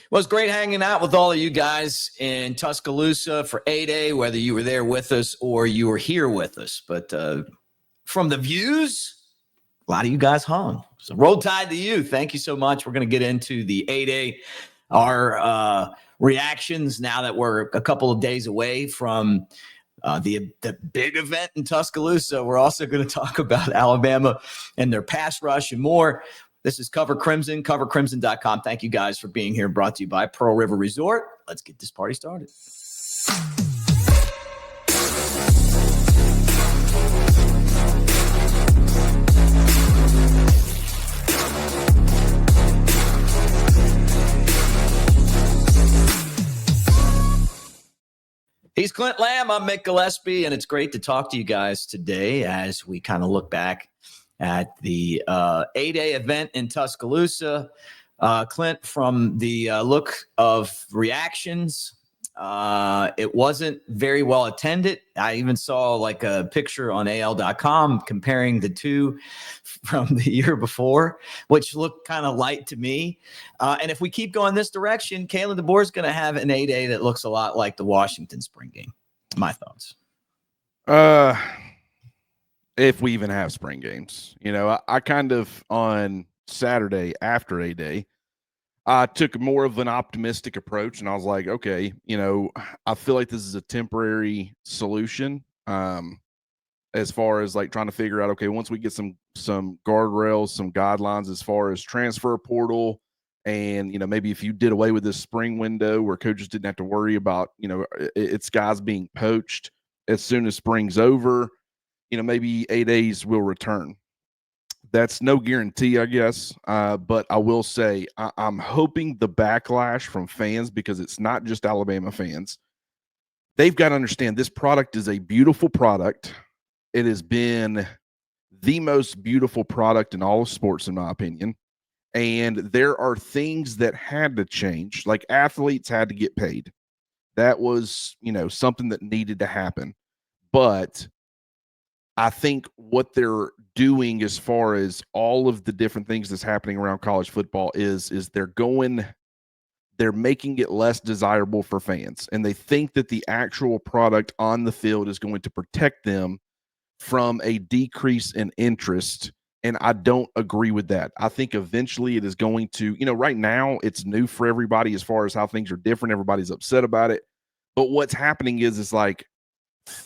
Well, it's great hanging out with all of you guys in Tuscaloosa for A-Day, whether you were there with us or you were here with us. But from the views, a lot of you guys hung. So roll tide to you. Thank you so much. We're going to get into the A-Day, our reactions now that we're a couple of days away from the big event in Tuscaloosa. We're also going to talk about Alabama and their pass rush and more. This is Cover Crimson, covercrimson.com. Thank you guys for being here. Brought to you by Pearl River Resort. Let's get this party started. He's Clint Lamb. I'm Mick Gillispie, and it's great to talk to you guys today as we kind of look back at the A-Day event in Tuscaloosa. Clint, from the look of reactions, it wasn't very well attended. I even saw like a picture on AL.com comparing the two from the year before, which looked kind of light to me. And if we keep going this direction, Kalen DeBoer is going to have an A-Day that looks a lot like the Washington spring game. My thoughts. If we even have spring games, I kind of on Saturday after A-Day, I took more of an optimistic approach, and I was like, okay, I feel like this is a temporary solution as far as like trying to figure out, okay, once we get some guardrails, some guidelines as far as transfer portal, and, maybe if you did away with this spring window where coaches didn't have to worry about, it's guys being poached as soon as spring's over, maybe A-Days will return. That's no guarantee, I guess. But I will say I'm hoping the backlash from fans, because it's not just Alabama fans. They've got to understand this product is a beautiful product. It has been the most beautiful product in all of sports, in my opinion. And there are things that had to change, like athletes had to get paid. That was, something that needed to happen. But I think what they're doing as far as all of the different things that's happening around college football is they're making it less desirable for fans. And they think that the actual product on the field is going to protect them from a decrease in interest. And I don't agree with that. I think eventually it is going to, right now it's new for everybody as far as how things are different. Everybody's upset about it. But what's happening is like,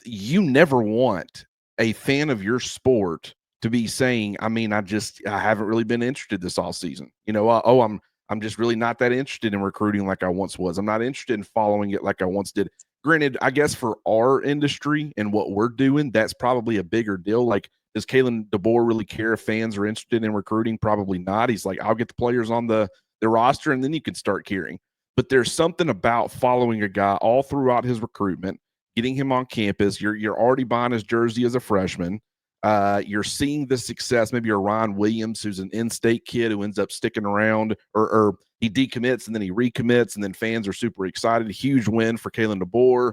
you never want a fan of your sport to be saying, I haven't really been interested this all season. I'm just really not that interested in recruiting like I once was. I'm not interested in following it like I once did. Granted, I guess for our industry and what we're doing, that's probably a bigger deal. Like, does Kalen DeBoer really care if fans are interested in recruiting? Probably not. He's like, I'll get the players on the roster and then you can start caring. But there's something about following a guy all throughout his recruitment, getting him on campus. You're already buying his jersey as a freshman. You're seeing the success. Maybe you're Ryan Williams, who's an in-state kid who ends up sticking around, or he decommits and then he recommits, and then fans are super excited. A huge win for Kalen DeBoer.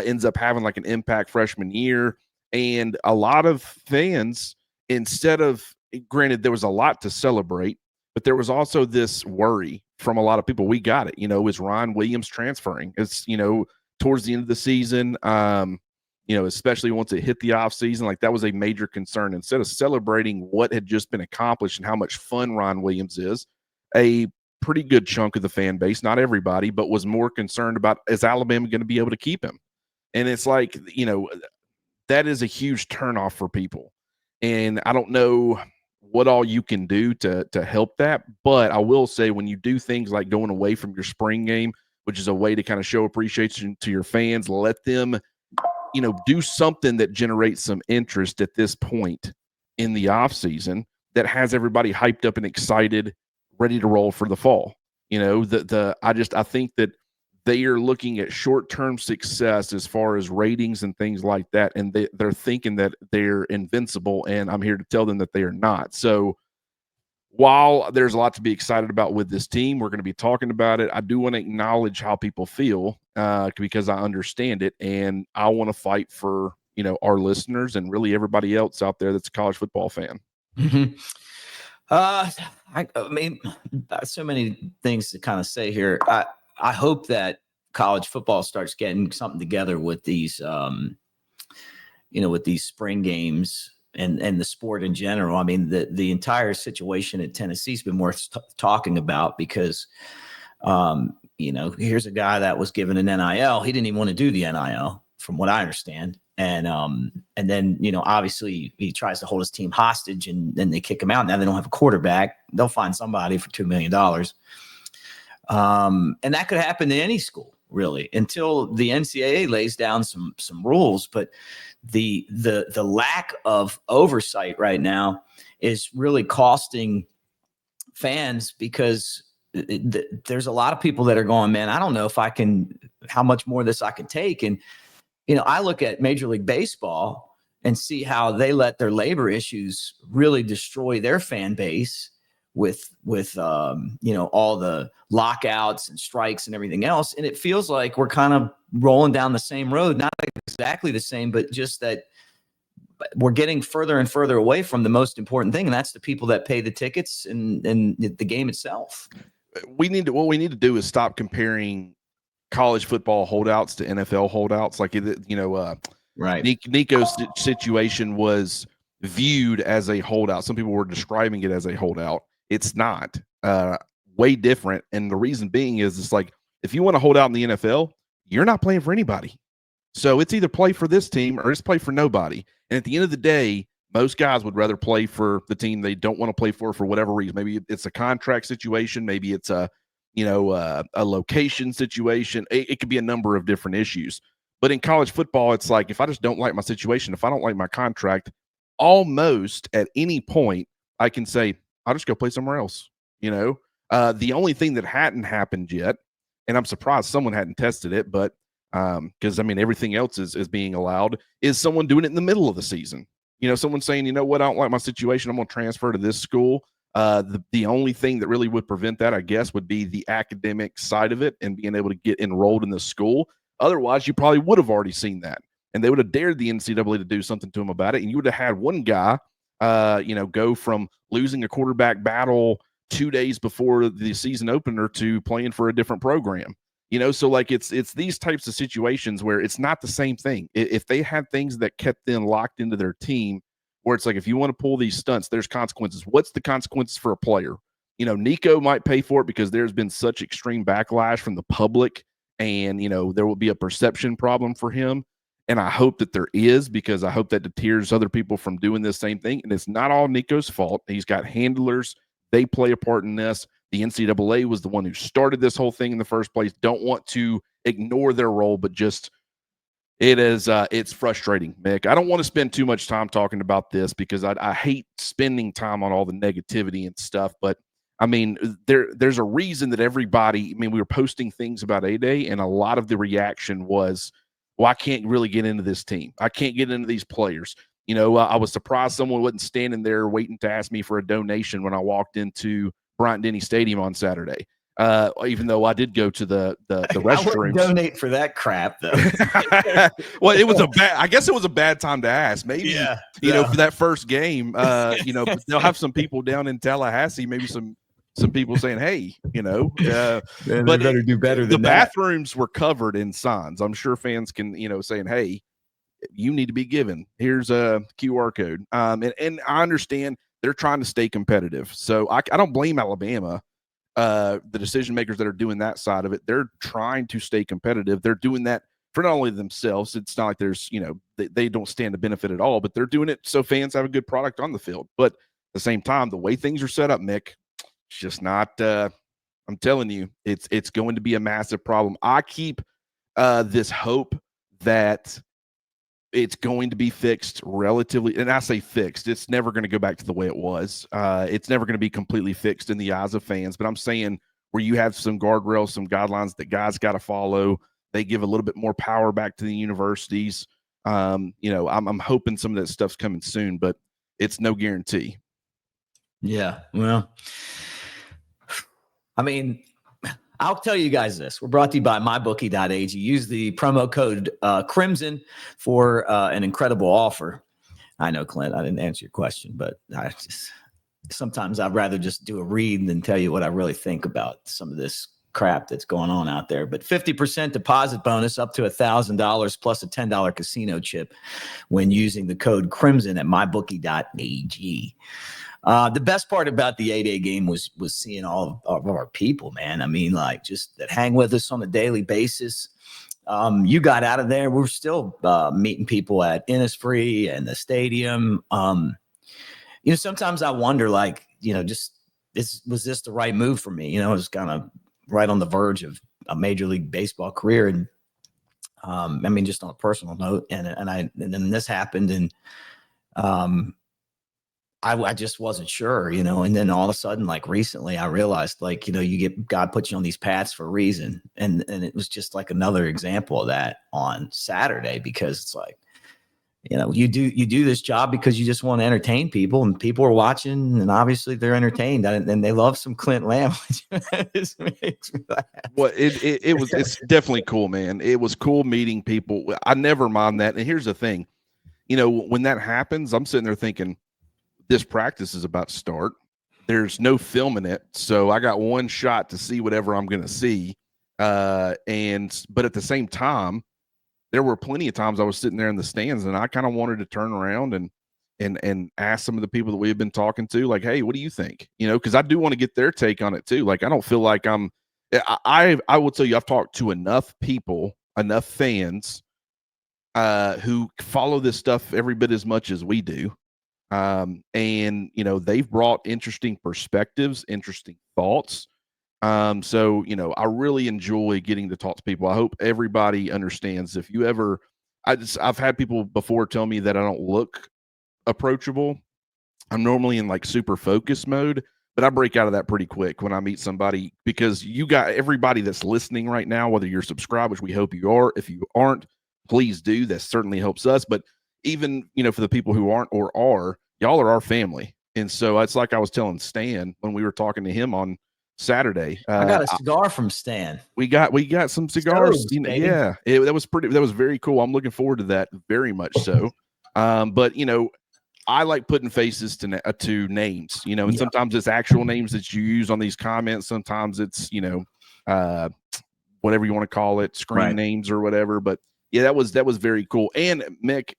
Ends up having like an impact freshman year. And a lot of fans, instead of, granted, there was a lot to celebrate, but there was also this worry from a lot of people. We got it. Is Ryan Williams transferring? It's, towards the end of the season, especially once it hit the off season, like that was a major concern. Instead of celebrating what had just been accomplished and how much fun Ryan Williams is, a pretty good chunk of the fan base, not everybody, but was more concerned about, is Alabama going to be able to keep him? And it's like, that is a huge turnoff for people. And I don't know what all you can do to help that. But I will say, when you do things like going away from your spring game, which is a way to kind of show appreciation to your fans, let them, do something that generates some interest at this point in the off season that has everybody hyped up and excited, ready to roll for the fall. I think that they are looking at short-term success as far as ratings and things like that, and they're thinking that they're invincible, and I'm here to tell them that they are not. So while there's a lot to be excited about with this team, we're going to be talking about it. I do want to acknowledge how people feel because I understand it, and I want to fight for, our listeners and really everybody else out there that's a college football fan. Mm-hmm. I mean, so many things to kind of say here. I hope that college football starts getting something together with these, with these spring games and the sport in general. I mean, the entire situation at Tennessee's been worth talking about because, here's a guy that was given an NIL. He didn't even want to do the NIL, from what I understand. And then, obviously he tries to hold his team hostage and then they kick him out. Now they don't have a quarterback. They'll find somebody for $2 million. And that could happen to any school, really, until the NCAA lays down some rules. But the lack of oversight right now is really costing fans because there's a lot of people that are going, man, I don't know how much more of this I can take. And, I look at Major League Baseball and see how they let their labor issues really destroy their fan base with all the lockouts and strikes and everything else. And it feels like we're kind of rolling down the same road, not exactly the same, but just that we're getting further and further away from the most important thing. And that's the people that pay the tickets and the game itself. What we need to do is stop comparing college football holdouts to NFL holdouts. Like, right. Nico's situation was viewed as a holdout. Some people were describing it as a holdout. It's not. Way different. And the reason being is it's like, if you want to hold out in the NFL, you're not playing for anybody. So it's either play for this team or it's play for nobody. And at the end of the day, most guys would rather play for the team they don't want to play for whatever reason. Maybe it's a contract situation. Maybe it's a location situation. It could be a number of different issues. But in college football, it's like, if I just don't like my situation, if I don't like my contract, almost at any point, I can say, I'll just go play somewhere else. The only thing that hadn't happened yet, and I'm surprised someone hadn't tested it, but because everything else is being allowed, is someone doing it in the middle of the season. Someone saying, you know what, I don't like my situation, I'm going to transfer to this school. The only thing that really would prevent that, I guess, would be the academic side of it and being able to get enrolled in the school. Otherwise, you probably would have already seen that, and they would have dared the NCAA to do something to him about it, and you would have had one guy, go from losing a quarterback battle 2 days before the season opener to playing for a different program. So like it's these types of situations where it's not the same thing. If they had things that kept them locked into their team, where it's like, if you want to pull these stunts, there's consequences. What's the consequences for a player? Nico might pay for it because there's been such extreme backlash from the public, and there will be a perception problem for him. And I hope that there is, because I hope that deters other people from doing this same thing. And it's not all Nico's fault. He's got handlers. They play a part in this. The NCAA was the one who started this whole thing in the first place. Don't want to ignore their role, but just it's frustrating, Mick. I don't want to spend too much time talking about this because I hate spending time on all the negativity and stuff. But there's a reason that everybody, we were posting things about A-Day, and a lot of the reaction was, well, I can't really get into this team. I can't get into these players. I was surprised someone wasn't standing there waiting to ask me for a donation when I walked into Bryant-Denny Stadium on Saturday. Even though I did go to the restrooms. I wouldn't donate for that crap, though. Well, I guess it was a bad time to ask. Maybe, for that first game, they'll have some people down in Tallahassee, maybe some people saying, hey, Man, but better do better than the that. bathrooms were covered in signs. I'm sure fans can, saying, hey, you need to be given. Here's a QR code. And I understand they're trying to stay competitive. So I don't blame Alabama. The decision makers that are doing that side of it, they're trying to stay competitive. They're doing that for not only themselves. It's not like there's, they don't stand to benefit at all, but they're doing it so fans have a good product on the field. But at the same time, the way things are set up, Mick, it's just not, I'm telling you, it's going to be a massive problem. I keep this hope that it's going to be fixed relatively, and I say fixed, it's never going to go back to the way it was. It's never going to be completely fixed in the eyes of fans, but I'm saying where you have some guardrails, some guidelines that guys got to follow. They give a little bit more power back to the universities. I'm hoping some of that stuff's coming soon, but it's no guarantee. Yeah. Well, I'll tell you guys this. We're brought to you by mybookie.ag. Use the promo code Crimson for an incredible offer. I know, Clint, I didn't answer your question, but sometimes I'd rather just do a read than tell you what I really think about some of this crap that's going on out there. But 50% deposit bonus up to $1,000 plus a $10 casino chip when using the code Crimson at mybookie.ag. The best part about the 8-day game was seeing all of our people, man. I mean, like, just that hang with us on a daily basis. You got out of there. We're still meeting people at Innisfree and the stadium. Sometimes I wonder, like, just was this the right move for me? I was kind of right on the verge of a Major League Baseball career, and I mean, just on a personal note, and then this happened, and I just wasn't sure, and then all of a sudden, like recently, I realized, like, you get God puts you on these paths for a reason, and it was just like another example of that on Saturday, because it's like, you do this job because you just want to entertain people, and people are watching, and obviously they're entertained, and they love some Clint Lamb, which just makes me laugh. Well, it's definitely cool, man. It was cool meeting people. I never mind that. And here's the thing, when that happens, I'm sitting there thinking, this practice is about to start. There's no film in it, so I got one shot to see whatever I'm going to see. But at the same time, there were plenty of times I was sitting there in the stands, and I kind of wanted to turn around and ask some of the people that we have been talking to, like, hey, what do you think? Because I do want to get their take on it too. Like, I don't feel like I will tell you, I've talked to enough people, enough fans who follow this stuff every bit as much as we do. And they've brought interesting perspectives, interesting thoughts. So I really enjoy getting to talk to people. I hope everybody understands. If you ever, I've had people before tell me that I don't look approachable. I'm normally in like super focus mode, but I break out of that pretty quick when I meet somebody, because you got everybody that's listening right now, whether you're subscribed, which we hope you are. If you aren't, please do. That certainly helps us. But even, for the people who aren't or are, y'all are our family. And so it's like I was telling Stan when we were talking to him on Saturday. I got a cigar from Stan. We got some cigars. Stoves, Yeah, that was very cool. I'm looking forward to that very much so. But I like putting faces to names, and sometimes it's actual names that you use on these comments. Sometimes it's, whatever you want to call it, screen names or whatever. But yeah, that was very cool. And Mick,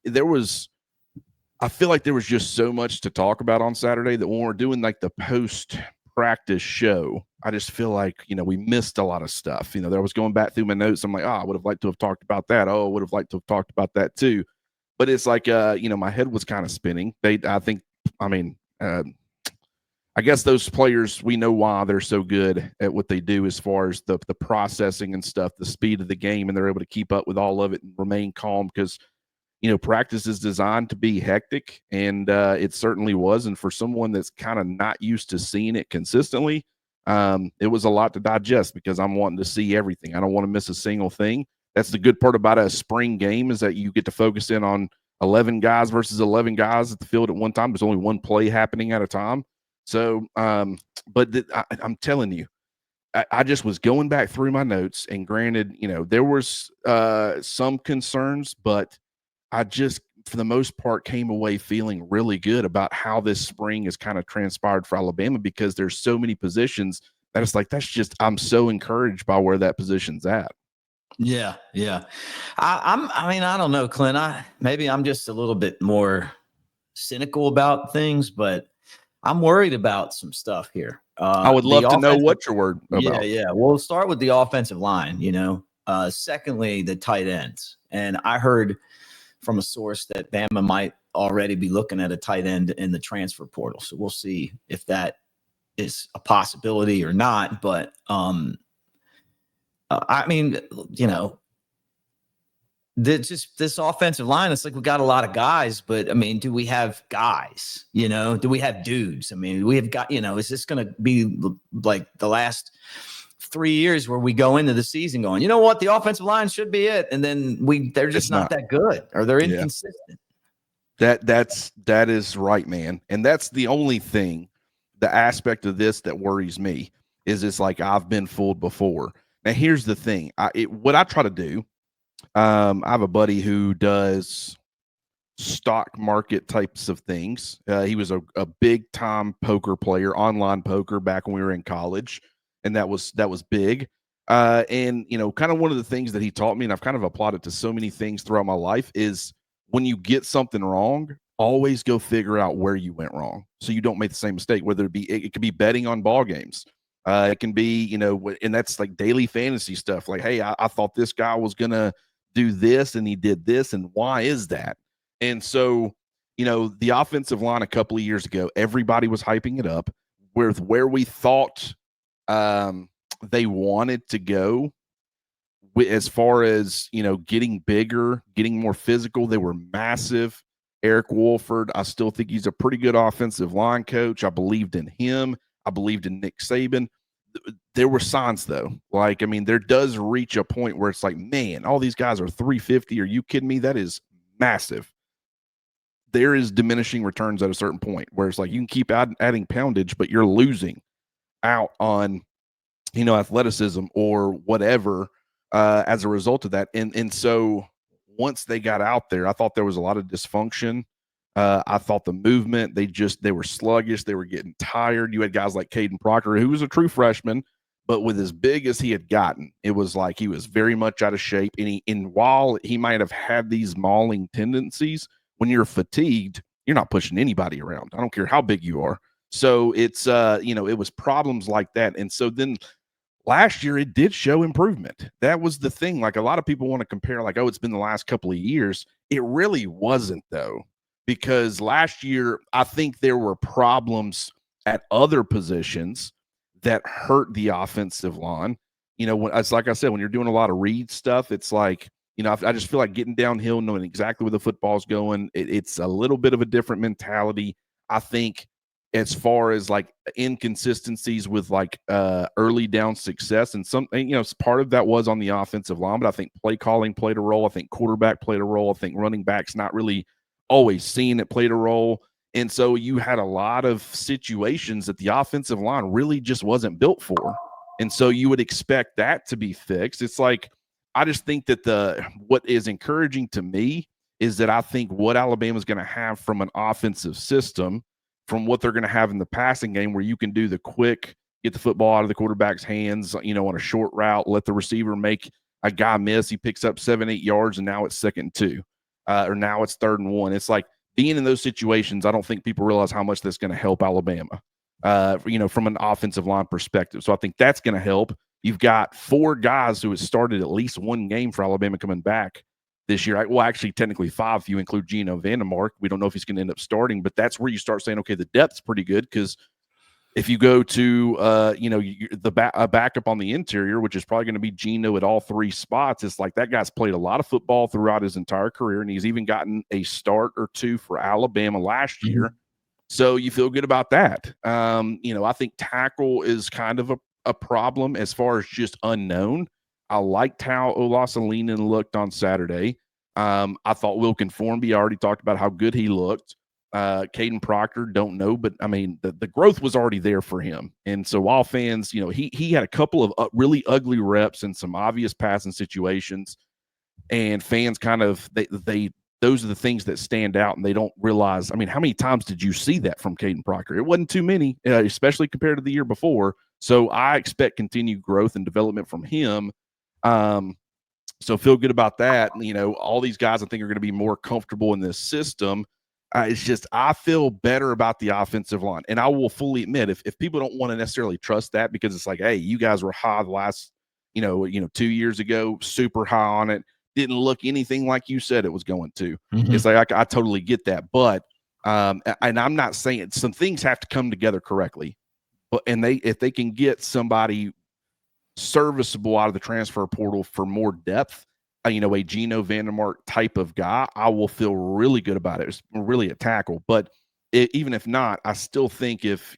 I feel like there was just so much to talk about on Saturday that when we're doing like the post practice show, I just feel like, we missed a lot of stuff. I was going back through my notes. I'm like, I would have liked to have talked about that. Oh, I would have liked to have talked about that too. But it's like, my head was kind of spinning. I guess those players, we know why they're so good at what they do as far as the processing and stuff, the speed of the game, and they're able to keep up with all of it and remain calm, because, practice is designed to be hectic, and it certainly was. And for someone that's kind of not used to seeing it consistently, it was a lot to digest, because I'm wanting to see everything. I don't want to miss a single thing. That's the good part about a spring game, is that you get to focus in on 11 guys versus 11 guys at the field at one time. There's only one play happening at a time. So, I'm telling you, I just was going back through my notes, and granted, there was some concerns, but I just, for the most part, came away feeling really good about how this spring has kind of transpired for Alabama, because there's so many positions that it's like, I'm so encouraged by where that position's at. Yeah. I don't know, Clint. Maybe I'm just a little bit more cynical about things, but I'm worried about some stuff here. I would love to know what you're worried about. Yeah. We'll start with the offensive line, secondly, the tight ends. And I heard from a source that Bama might already be looking at a tight end in the transfer portal. So we'll see if that is a possibility or not. But this offensive line, it's like we got a lot of guys, but I mean, do we have guys? Do we have dudes? I mean, we have got, is this going to be like the last 3 years where we go into the season going, you know what, the offensive line should be it, and then they're just not that good, or they're inconsistent. That is right, man. And that's the only thing, the aspect of this that worries me, is it's like I've been fooled before. Now, here's the thing. What I try to do, I have a buddy who does stock market types of things. He was a big time poker player, online poker back when we were in college, and that was big. And kind of one of the things that he taught me, and I've kind of applied it to so many things throughout my life, is when you get something wrong, always go figure out where you went wrong, so you don't make the same mistake. Whether it could be betting on ball games, it can be and that's like daily fantasy stuff. Like, hey, I thought this guy was gonna do this, and he did this, and why is that? And so, the offensive line a couple of years ago, everybody was hyping it up with where we thought they wanted to go as far as, getting bigger, getting more physical. They were massive. Eric Wolford, I still think he's a pretty good offensive line coach. I believed in him. I believed in Nick Saban. There were signs, though. Like, I mean, there does reach a point where it's like, man, all these guys are 350. Are you kidding me? That is massive. There is diminishing returns at a certain point where it's like you can keep adding poundage, but you're losing out on, athleticism or whatever as a result of that. And so once they got out there, I thought there was a lot of dysfunction. I thought the movement, they were sluggish. They were getting tired. You had guys like Caden Proctor, who was a true freshman, but with as big as he had gotten, it was like he was very much out of shape. And while he might have had these mauling tendencies, when you're fatigued, you're not pushing anybody around. I don't care how big you are. So it's, it was problems like that. And so then last year, it did show improvement. That was the thing. Like, a lot of people want to compare, like, oh, it's been the last couple of years. It really wasn't, though, because last year, I think there were problems at other positions that hurt the offensive line. When it's like I said, when you're doing a lot of read stuff, it's like, I just feel like getting downhill, knowing exactly where the football's going. It's a little bit of a different mentality. I think as far as like inconsistencies with like early down success, and part of that was on the offensive line, but I think play calling played a role. I think quarterback played a role. I think running backs not really always seeing it played a role. And so you had a lot of situations that the offensive line really just wasn't built for. And so you would expect that to be fixed. It's like, I just think that what is encouraging to me is that I think what Alabama's going to have from an offensive system, from what they're going to have in the passing game, where you can do the quick, get the football out of the quarterback's hands, on a short route, let the receiver make a guy miss. He picks up 7-8 yards, and now it's 2nd and 2, or now it's 3rd and 1. It's like being in those situations, I don't think people realize how much that's going to help Alabama, from an offensive line perspective. So I think that's going to help. You've got 4 guys who have started at least one game for Alabama coming back this year. Well, actually, technically 5 if you include Geno Vandermark. We don't know if he's going to end up starting, but that's where you start saying, okay, the depth's pretty good, because if you go to, a backup on the interior, which is probably going to be Geno at all 3 spots, it's like that guy's played a lot of football throughout his entire career, and he's even gotten a start or 2 for Alabama last year. So you feel good about that. I think tackle is kind of a problem as far as just unknown. I liked how Olasolinen looked on Saturday. I thought Wilkin Formby, I already talked about how good he looked. Caden Proctor, don't know, but I mean, the growth was already there for him. And so while fans, he had a couple of really ugly reps and some obvious passing situations, and fans kind of, those are the things that stand out, and they don't realize. I mean, how many times did you see that from Caden Proctor? It wasn't too many, especially compared to the year before. So I expect continued growth and development from him. So feel good about that. All these guys I think are going to be more comfortable in this system. It's just, I feel better about the offensive line. And I will fully admit, if people don't want to necessarily trust that, because it's like, hey, you guys were high the last, 2 years ago, super high on it, didn't look anything like you said it was going to. It's like, I totally get that. But, and I'm not saying, some things have to come together correctly, but, if they can get somebody serviceable out of the transfer portal for more depth, a Geno Vandermark type of guy, I will feel really good about it. It's really a tackle. But even if not, I still think if,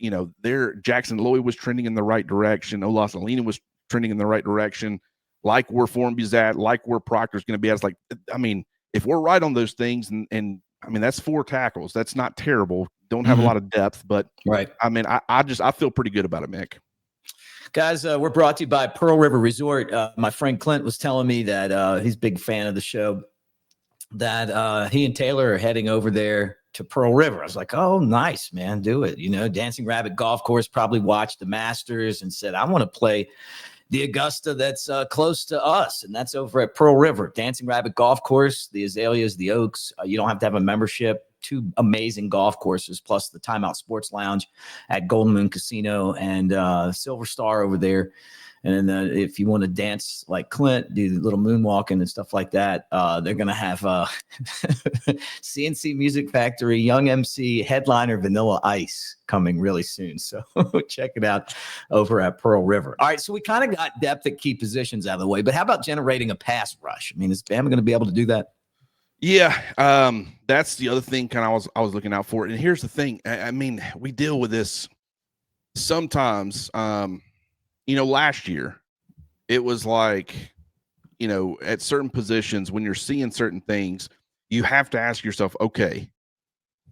Jackson Lloyd was trending in the right direction, Olasolinen was trending in the right direction, like where Formby's at, like where Proctor's going to be. I was like, I mean, if we're right on those things, and I mean, that's 4 tackles. That's not terrible. Don't have a lot of depth, but right. I mean, I feel pretty good about it, Mick. Guys, we're brought to you by Pearl River Resort. My friend Clint was telling me that he's a big fan of the show. that he and Taylor are heading over there to Pearl River. I was like, oh, nice, man, do it. Dancing Rabbit Golf Course probably watched the Masters and said, I want to play the Augusta that's close to us, and that's over at Pearl River. Dancing Rabbit Golf Course, the Azaleas, the Oaks. You don't have to have a membership. 2 amazing golf courses, plus the Timeout Sports Lounge at Golden Moon Casino and Silver Star over there. And if you want to dance like Clint, do the little moonwalking and stuff like that, they're going to have CNC Music Factory, Young MC, headliner Vanilla Ice coming really soon. So check it out over at Pearl River. All right, so we kind of got depth at key positions out of the way, but how about generating a pass rush? I mean, is Bama going to be able to do that? Yeah, that's the other thing I was looking out for. And here's the thing. I mean, we deal with this sometimes. Last year it was like, at certain positions when you're seeing certain things, you have to ask yourself, okay,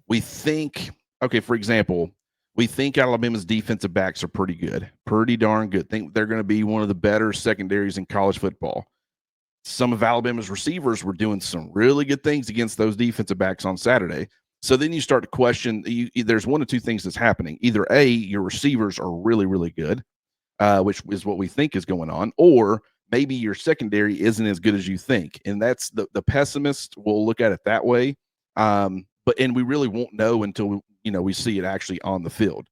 for example, we think Alabama's defensive backs are pretty darn good. Think they're going to be one of the better secondaries in college football. Some of Alabama's receivers were doing some really good things against those defensive backs on Saturday. So then you start to question, there's one of two things that's happening. Either A, your receivers are really, really good, which is what we think is going on, or maybe your secondary isn't as good as you think. And that's the pessimist will look at it that way. And we really won't know until we see it actually on the field.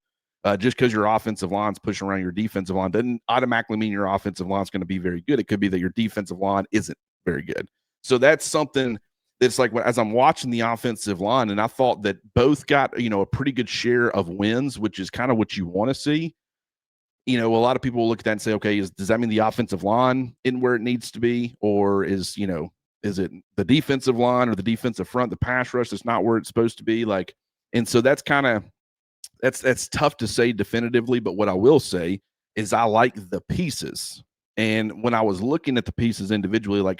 Just because your offensive line's pushing around your defensive line doesn't automatically mean your offensive line's going to be very good. It could be that your defensive line isn't very good. So that's something that's like, as I'm watching the offensive line, and I thought that both got, a pretty good share of wins, which is kind of what you want to see. A lot of people will look at that and say, okay, does that mean the offensive line isn't where it needs to be? Or is it the defensive line or the defensive front, the pass rush that's not where it's supposed to be? And so that's tough to say definitively, but what I will say is I like the pieces. And when I was looking at the pieces individually,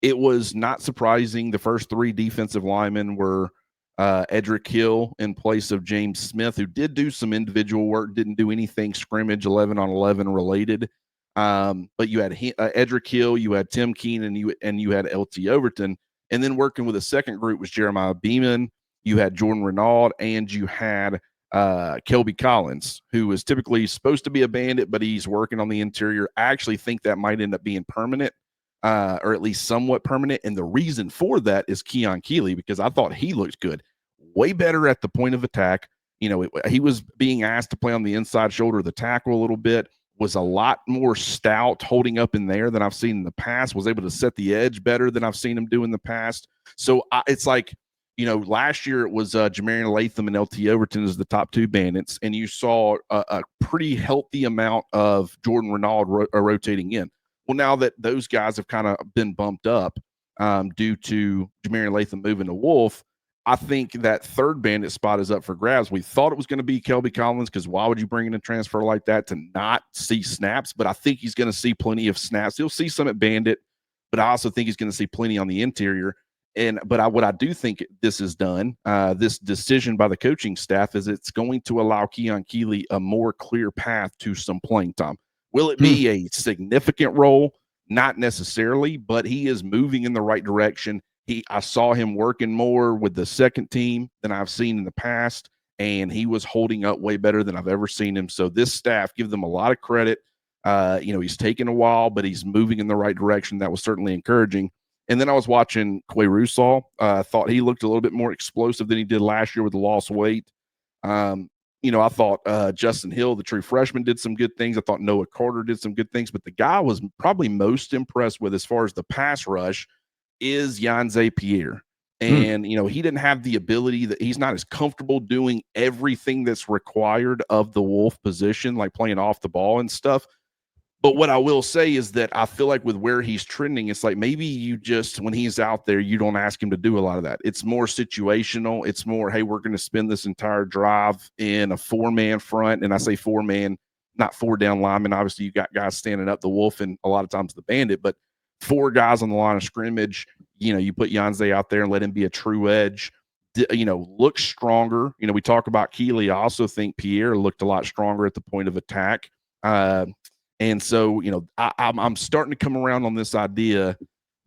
it was not surprising the first 3 defensive linemen were Edric Hill in place of James Smith, who did do some individual work, didn't do anything scrimmage 11-on-11 related. But you had Edric Hill, you had Tim Keenan, and you had LT Overton. And then working with a second group was Jeremiah Beeman, you had Jordan Renaud, and you had Kelby Collins, who is typically supposed to be a bandit, but he's working on the interior. I actually think that might end up being permanent, or at least somewhat permanent. And the reason for that is Keon Keeley, because I thought he looked good, way better at the point of attack. He was being asked to play on the inside shoulder of the tackle a little bit, was a lot more stout holding up in there than I've seen in the past, was able to set the edge better than I've seen him do in the past. So it's like, last year it was Jamarian Latham and LT Overton as the top 2 bandits, and you saw a pretty healthy amount of Jordan Renaud rotating in. Well, now that those guys have kind of been bumped up due to Jamarian Latham moving to Wolf, I think that third bandit spot is up for grabs. We thought it was going to be Kelby Collins, because why would you bring in a transfer like that to not see snaps? But I think he's going to see plenty of snaps. He'll see some at bandit, but I also think he's going to see plenty on the interior. But what I do think this has done, this decision by the coaching staff, is it's going to allow Keon Keeley a more clear path to some playing time. Will it be a significant role? Not necessarily, but he is moving in the right direction. I saw him working more with the second team than I've seen in the past, and he was holding up way better than I've ever seen him. So this staff, give them a lot of credit. He's taken a while, but he's moving in the right direction. That was certainly encouraging. And then I was watching Quay Russaw. Thought he looked a little bit more explosive than he did last year with the lost weight. I thought Justin Hill, the true freshman, did some good things. I thought Noah Carter did some good things. But the guy I was probably most impressed with as far as the pass rush is Yanze Pierre. And, he didn't have the ability, that he's not as comfortable doing everything that's required of the Wolf position, like playing off the ball and stuff. But what I will say is that I feel like with where he's trending, it's like maybe you just, when he's out there, you don't ask him to do a lot of that. It's more situational. It's more, hey, we're going to spend this entire drive in a 4-man front. And I say 4-man, not 4 down linemen. Obviously, you got guys standing up, the Wolf and a lot of times the bandit, but 4 guys on the line of scrimmage. You put Yanze out there and let him be a true edge. Look stronger. We talk about Keeley. I also think Pierre looked a lot stronger at the point of attack. And so, I'm starting to come around on this idea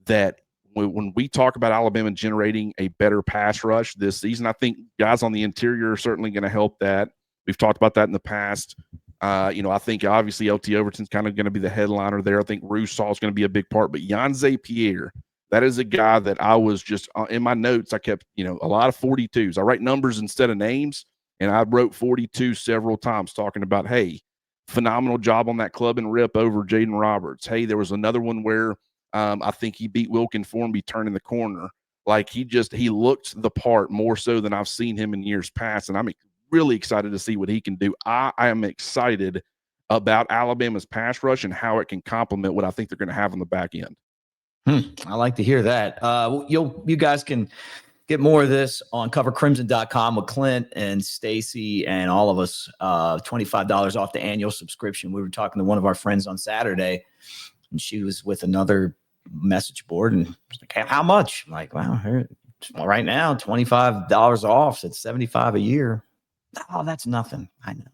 that when we talk about Alabama generating a better pass rush this season, I think guys on the interior are certainly going to help that. We've talked about that in the past. I think obviously LT Overton's kind of going to be the headliner there. I think Russaw is going to be a big part, but Yanze Pierre, that is a guy that I was just in my notes. I kept, a lot of 42s. I write numbers instead of names, and I wrote 42 several times talking about, hey, phenomenal job on that club and rip over Jaden Roberts. Hey, there was another one where I think he beat Wilkin Formby turning the corner. Like he looked the part more so than I've seen him in years past, and I'm really excited to see what he can do. I am excited about Alabama's pass rush and how it can complement what I think they're going to have on the back end. I like to hear that. You guys can get more of this on covercrimson.com with Clint and Stacy and all of us. $25 off the annual subscription. We were talking to one of our friends on Saturday, and she was with another message board, and like, hey, how much? I'm like, wow, right now, $25 off. So it's $75 a year. Oh, that's nothing. I know.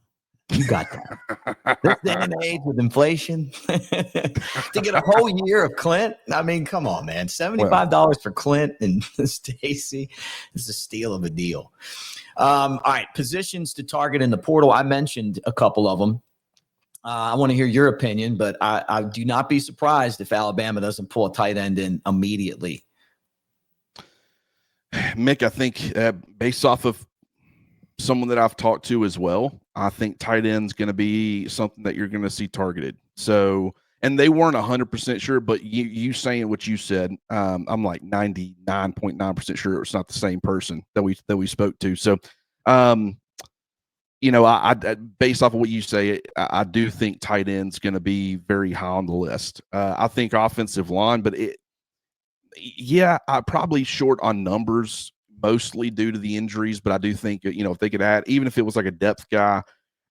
You got that. This day and age with inflation, to get a whole year of Clint. I mean, come on, man. $75 for Clint and Stacy is a steal of a deal. All right, positions to target in the portal. I mentioned a couple of them. I want to hear your opinion, but I do not be surprised if Alabama doesn't pull a tight end in immediately. Mick, I think based off of someone that I've talked to as well, I think tight end's going to be something that you're going to see targeted. So, and they weren't 100% sure, but you saying what you said, I'm like 99.9% sure it's not the same person that we spoke to. So, I based off of what you say, I do think tight end's going to be very high on the list. I think offensive line, but I probably short on numbers, mostly due to the injuries, but I do think, if they could add, even if it was like a depth guy,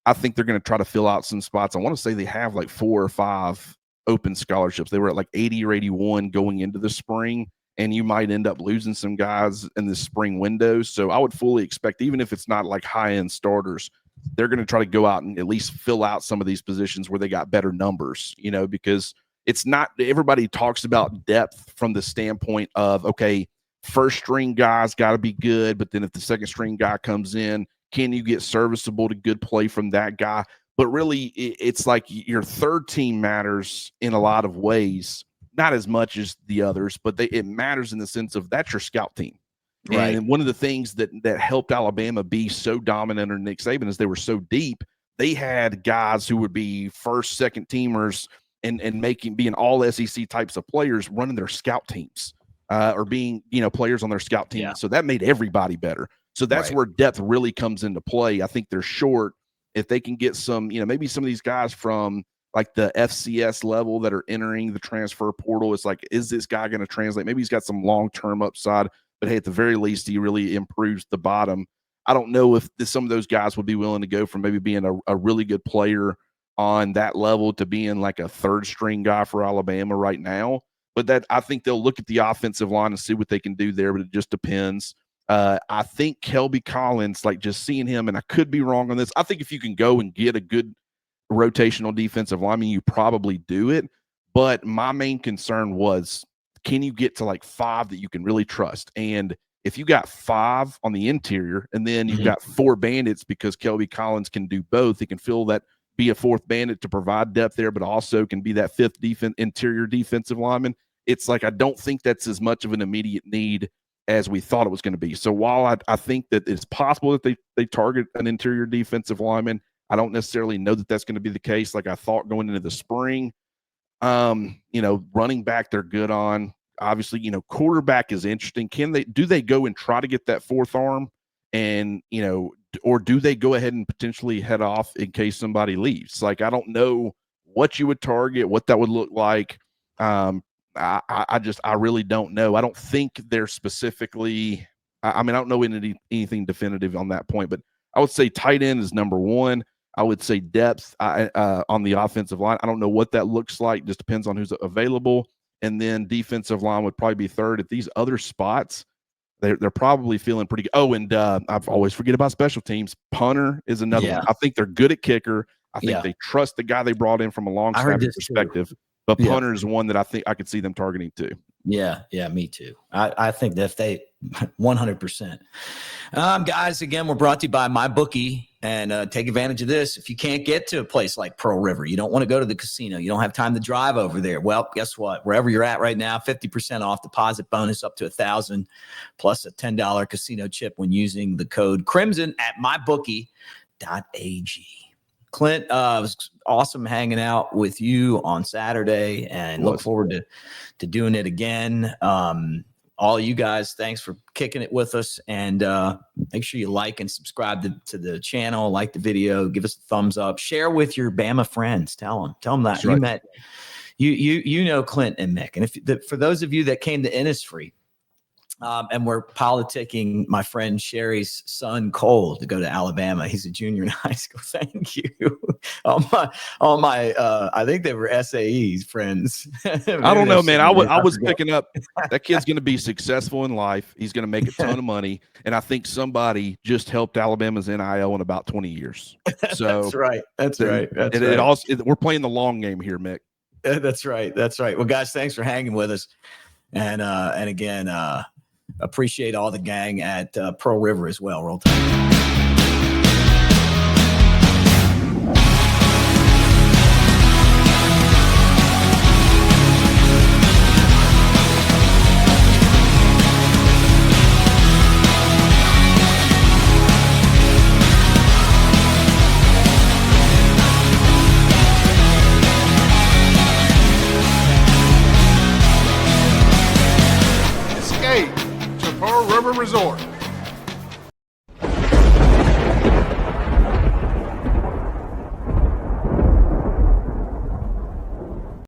I think they're going to try to fill out some spots. I want to say they have like 4 or 5 open scholarships. They were at like 80 or 81 going into the spring, and you might end up losing some guys in the spring window. So I would fully expect, even if it's not like high-end starters, they're going to try to go out and at least fill out some of these positions where they got better numbers, because it's not – everybody talks about depth from the standpoint of, okay, first-string guys got to be good, but then if the second-string guy comes in, can you get serviceable to good play from that guy? But really, it's like your third team matters in a lot of ways, not as much as the others, but it matters in the sense of that's your scout team. Right. And one of the things that helped Alabama be so dominant under Nick Saban is they were so deep. They had guys who would be first, second teamers and being all SEC types of players running their scout teams or being, players on their scout team. Yeah. So that made everybody better. So that's where depth really comes into play. I think they're short. If they can get some, maybe some of these guys from like the FCS level that are entering the transfer portal, it's like, is this guy going to translate? Maybe he's got some long-term upside, but hey, at the very least, he really improves the bottom. I don't know if some of those guys would be willing to go from maybe being a really good player on that level to being like a third-string guy for Alabama right now. But that I think they'll look at the offensive line and see what they can do there, but it just depends. I think Kelby Collins, like just seeing him, and I could be wrong on this, I think if you can go and get a good rotational defensive lineman, you probably do it. But my main concern was, can you get to like 5 that you can really trust? And if you got 5 on the interior and then you've got 4 bandits, because Kelby Collins can do both, he can fill that, be a 4th bandit to provide depth there, but also can be that 5th interior defensive lineman. It's like, I don't think that's as much of an immediate need as we thought it was going to be. So while I think that it's possible that they target an interior defensive lineman, I don't necessarily know that that's going to be the case like I thought going into the spring. Running back they're good on. Obviously, quarterback is interesting. Do they go and try to get that 4th arm and, or do they go ahead and potentially head off in case somebody leaves? Like, I don't know what you would target, what that would look like. I really don't know. I don't think they're specifically, I don't know anything definitive on that point, but I would say tight end is number 1. I would say depth on the offensive line. I don't know what that looks like. Just depends on who's available. And then defensive line would probably be 3rd. At these other spots, they're probably feeling pretty good. Oh, and I've always forget about special teams. Punter is another one. I think they're good at kicker. I think they trust the guy they brought in from a long snapper perspective. Too. But punter is one that I think I could see them targeting too. Yeah, me too. I think that if they 100%. Guys, again, we're brought to you by MyBookie, and take advantage of this. If you can't get to a place like Pearl River, you don't want to go to the casino, you don't have time to drive over there. Well, guess what? Wherever you're at right now, 50% off, deposit bonus up to $1,000 plus a $10 casino chip when using the code Crimson at mybookie.ag. Clint, it was awesome hanging out with you on Saturday, and look forward to doing it again. All you guys, thanks for kicking it with us, and make sure you like and subscribe to the channel, like the video, give us a thumbs up, share with your Bama friends. Tell them that you met, you know Clint and Mick, and for those of you that came to Innisfree, and we're politicking my friend Sherry's son Cole to go to Alabama. He's a junior in high school. Thank you. All my I think they were SAE's friends. I don't know, man. I was picking up that kid's going to be successful in life. He's going to make a ton of money, and I think somebody just helped Alabama's NIL in about 20 years. So that's right. We're playing the long game here, Mick. That's right. Well, guys, thanks for hanging with us, and again. Appreciate all the gang at Pearl River as well. Roll Tide. Pearl River Resort.